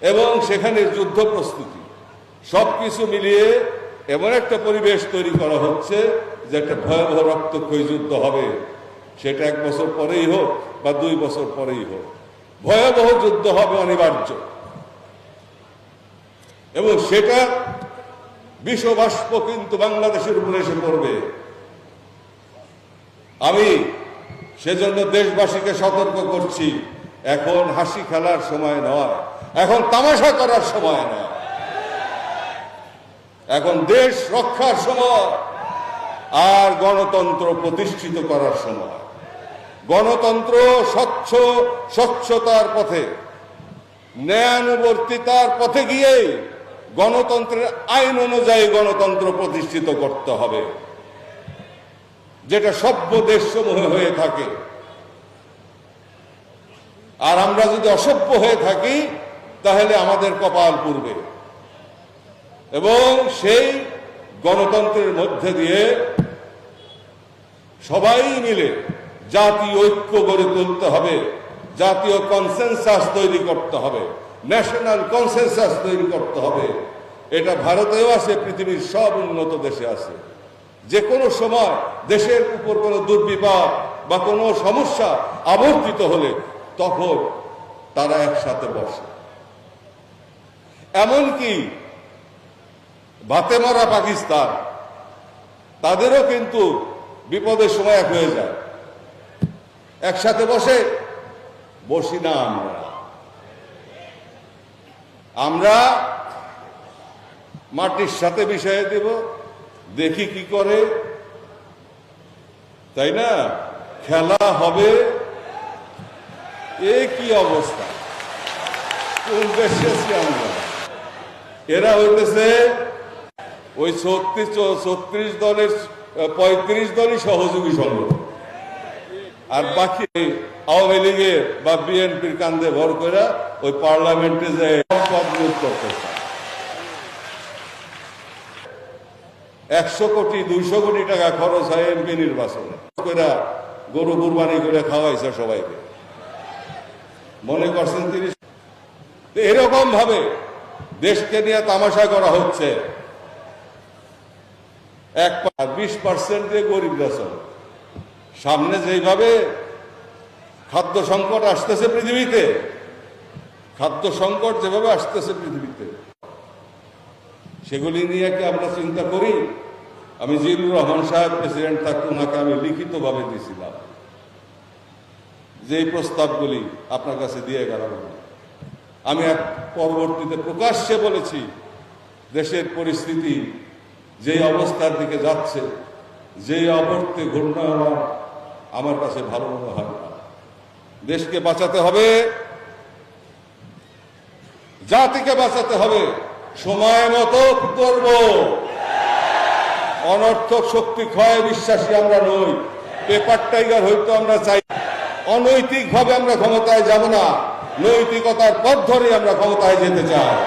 এবং সেখানে যুদ্ধ প্রস্তুতি সবকিছু মিলিয়ে এমন একটা পরিবেশ তৈরি করা হচ্ছে যে একটা ভয়াবহ রক্তক্ষয়ী যুদ্ধ হবে। সেটা 1 বছর পরেই হোক বা 2 বছর পরেই হোক, ভয়াবহ যুদ্ধ হবে অনিবার্য। এবং সেটা বিষবাষ্প কিন্তু বাংলাদেশের উপরে এসে পড়বে। আমি সেজন্য দেশবাসীকে সতর্ক করছি, এখন হাসি খেলার সময় নয়, এখন তামাশা করার সময় নয়, এখন দেশ রক্ষার সময় আর গণতন্ত্র প্রতিষ্ঠিত করার সময়। গণতন্ত্র স্বচ্ছতার পথে, ন্যায়ানুবর্তিতার পথে গিয়ে গণতন্ত্রের আইন অনুযায়ী গণতন্ত্র প্রতিষ্ঠিত করতে হবে, যেটা সভ্য দেশসমূহে হয়ে থাকে। আর আমরা যদি অসভ্য হয়ে থাকি তাহলে আমাদের কপাল পুড়বে। এবং সেই গণতন্ত্রের মধ্যে দিয়ে সবাই মিলে জাতীয় ঐক্য গড়ে তুলতে হবে, জাতীয় কনসেনসাস তৈরি করতে হবে, ন্যাশনাল কনসেনসাস তৈরি করতে হবে। এটা ভারতেও আছে, পৃথিবীর সব উন্নত দেশে আছে। যে কোনো সময় দেশের উপর কোনো দুর্বিপাক বা কোনো সমস্যা আবর্তিত হলে তখন তারা একসাথে বসে। এমনকি ভাতে মরা পাকিস্তান, তাদেরও কিন্তু বিপদের সময় এক হয়ে যায়, একসাথে বসি না। আমরা মাটির সাথে মিশিয়ে দেব, দেখি কি করে, তাই না? খেলা হবে। এ কি অবস্থা, কোন দেশে আছি আমরা? এরা হইতেছে ওই 36 দলের 35 দলই সহযোগী সংগঠন, আর বাকি আওয়ামী লীগের বা বিএনপির কান্দে ভর করে ওই পার্লামেন্টে যায় পদ নিয়োগ করতে। 100 কোটি 200 কোটি টাকা খরচ হয় এমপি নির্বাচনে, গরু কুরবানি করে খাওয়াইছে সবাইকে, মনে করছেন 30। এরকম ভাবে দেশকে নিয়ে তামাশা করা হচ্ছে। 20% দিয়ে গরিবরা চলে। সামনে যেভাবে খাদ্য সংকট আসতেছে পৃথিবীতে, খাদ্য সংকট যেভাবে আসতেছে পৃথিবীতে, সেগুলি নিয়ে কি আমরা চিন্তা করি? আমি জিল্লুর রহমান সাহেব প্রেসিডেন্ট থাকতে ওনাকে আমি লিখিতভাবে দিয়েছিলাম যে এই প্রস্তাবগুলি আপনার কাছে দিয়ে গেলাম। আমি পরবর্তীতে প্রকাশ্যে বলেছি, দেশের পরিস্থিতি যে অবস্থার দিকে যাচ্ছে, যে অবর্তে ঘূর্ণায়মান আমার কাছে ভালো মনে হয় না। দেশকে বাঁচাতে হবে, জাতিকে বাঁচাতে হবে। সময় মতো করব। অনর্থক শক্তি ক্ষয়ে বিশ্বাসী আমরা নই। পেপার টাইগার হইতো আমরা চাই। অনৈতিক ভাবে আমরা ক্ষমতায় যাব না, নৈতিকতার পথ ধরে আমরা ক্ষমতায় যেতে চাই।